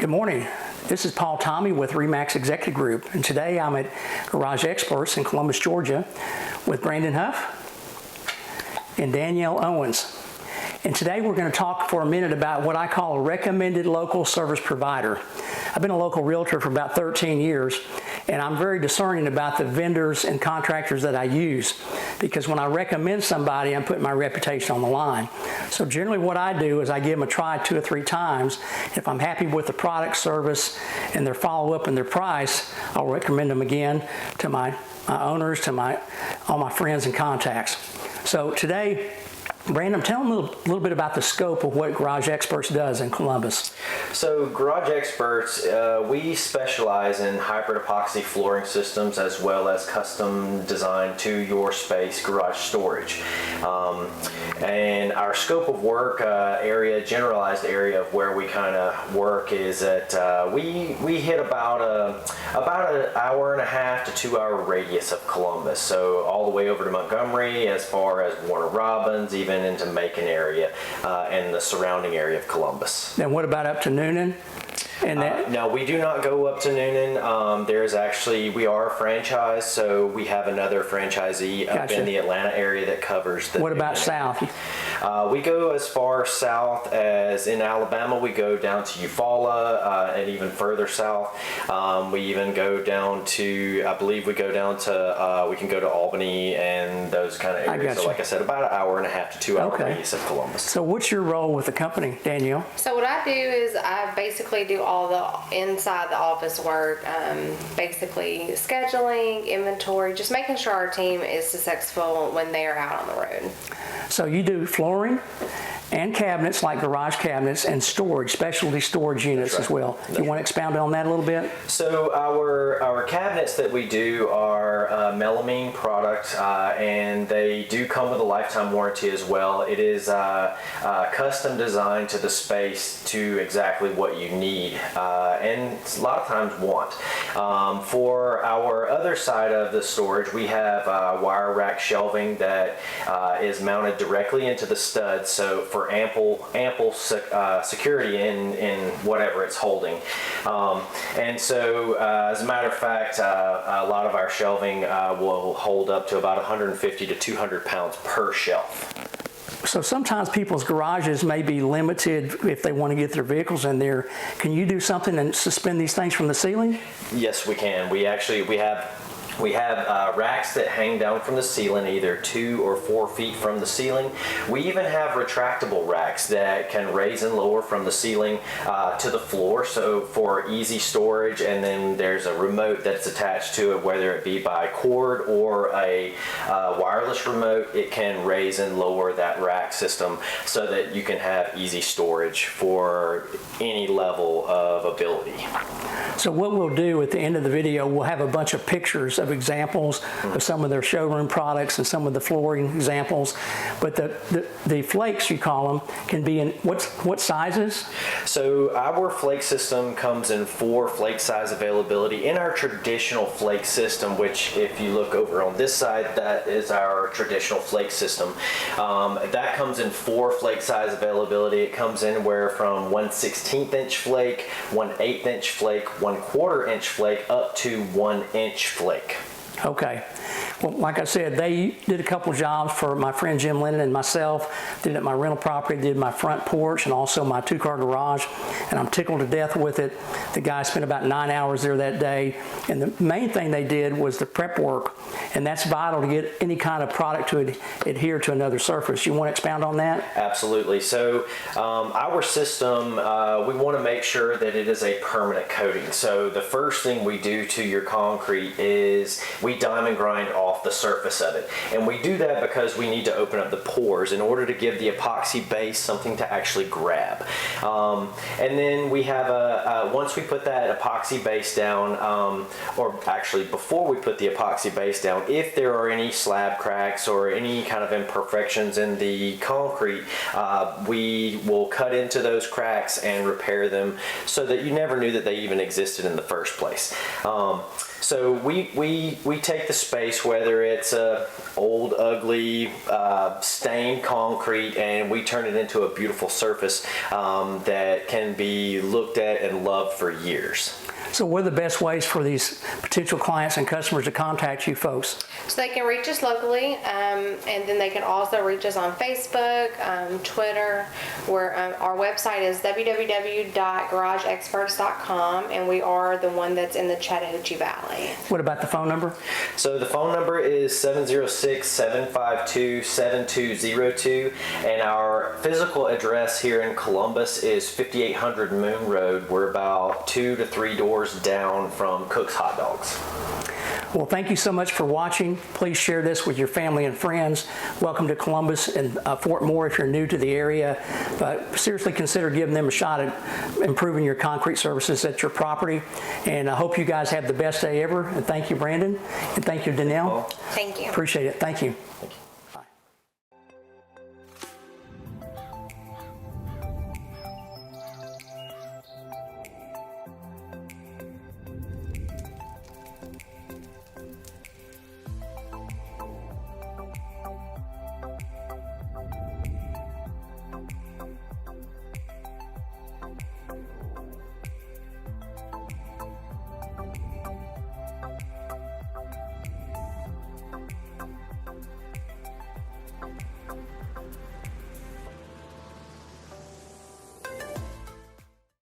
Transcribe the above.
Good morning. This is Paul Tommey with Remax Executive Group, and today I'm at Garage Experts in Columbus, Georgia with Brandon Huff and Danielle Owens. And today we're going to talk for a minute about what I call a recommended local service provider. I've been a local realtor for about 13 years, and I'm very discerning about the vendors and contractors that I use, because when I recommend somebody, I'm putting my reputation on the line. So generally what I do is I give them a try 2 or 3 times. If I'm happy with the product, service, and their follow-up and their price, I'll recommend them again to my owners, to all my friends and contacts. So today, Brandon, tell them a little bit about the scope of what Garage Experts does in Columbus. So Garage Experts, we specialize in hybrid epoxy flooring systems as well as custom designed to your space garage storage. And our scope of work generalized area of where we kind of work is that we hit about an hour and a half to 2 hour radius of Columbus. So all the way over to Montgomery, as far as Warner Robins, even into Macon area and the surrounding area of Columbus. And what about up to Noonan? No, we do not go up to Noonan. We are a franchise, so we have another franchisee up in the Atlanta area that covers the. What about south? We go as far south as in Alabama. We go down to Eufaula and even further south. We even go down to, I believe we go down to, we can go to Albany and those kind of areas. So like I said, about an hour and a half to 2 hour radius of Columbus. So what's your role with the company, Danielle? So what I do is I basically do all the inside the office work, basically scheduling, inventory, just making sure our team is successful when they are out on the road. So you do flooring and cabinets, like garage cabinets, and storage, specialty storage units as well. You want to expound on that a little bit? So our cabinets that we do are melamine product, and they do come with a lifetime warranty as well. It is custom designed to the space to exactly what you need, and a lot of times want. For our other side of the storage, we have wire rack shelving that is mounted directly into the studs, so for ample security in whatever it's holding. And so as a matter of fact, a lot of our shelving will hold up to about 150 to 200 pounds per shelf. So sometimes people's garages may be limited if they want to get their vehicles in there. Can you do something and suspend these things from the ceiling? Yes, we can. We have racks that hang down from the ceiling, either 2 or 4 feet from the ceiling. We even have retractable racks that can raise and lower from the ceiling to the floor, so for easy storage. And then there's a remote that's attached to it, whether it be by cord or a wireless remote. It can raise and lower that rack system so that you can have easy storage for any level of ability. So what we'll do at the end of the video, we'll have a bunch of pictures of examples of some of their showroom products and some of the flooring examples. But the flakes, you call them, can be in what sizes? So our flake system comes in 4 flake size availability. In our traditional flake system, which if you look over on this side, that is our traditional flake system. That comes in 4 flake size availability. It comes anywhere from 1/16 inch flake, 1/8 inch flake, 1/4 inch flake, up to 1 inch flake. Okay. Well, like I said, they did a couple jobs for my friend Jim Lennon and myself. Did it at my rental property, did my front porch, and also my 2-car garage, and I'm tickled to death with it. The guy spent about 9 hours there that day, and the main thing they did was the prep work, and that's vital to get any kind of product to adhere to another surface. You want to expound on that? Absolutely. So our system, we want to make sure that it is a permanent coating. So the first thing we do to your concrete is we diamond grind off the surface of it. And we do that because we need to open up the pores in order to give the epoxy base something to actually grab. And then we have once we put that epoxy base down, or actually before we put the epoxy base down, if there are any slab cracks or any kind of imperfections in the concrete, we will cut into those cracks and repair them so that you never knew that they even existed in the first place. So we take the space, whether whether it's a old, ugly, stained concrete, and we turn it into a beautiful surface that can be looked at and loved for years. So what are the best ways for these potential clients and customers to contact you folks? So they can reach us locally, and then they can also reach us on Facebook, Twitter, where our website is www.garageexperts.com, and we are the one that's in the Chattahoochee Valley. What about the phone number? So the phone number is 706-752-7202, and our physical address here in Columbus is 5800 Moon Road. We're about 2 to 3 doors down from Cook's Hot Dogs. Well, thank you so much for watching. Please share this with your family and friends. Welcome to Columbus and Fort Moore if you're new to the area. But seriously consider giving them a shot at improving your concrete services at your property. And I hope you guys have the best day ever. And thank you, Brandon. And thank you, Danelle. Thank you. Appreciate it. Thank you. Thank you.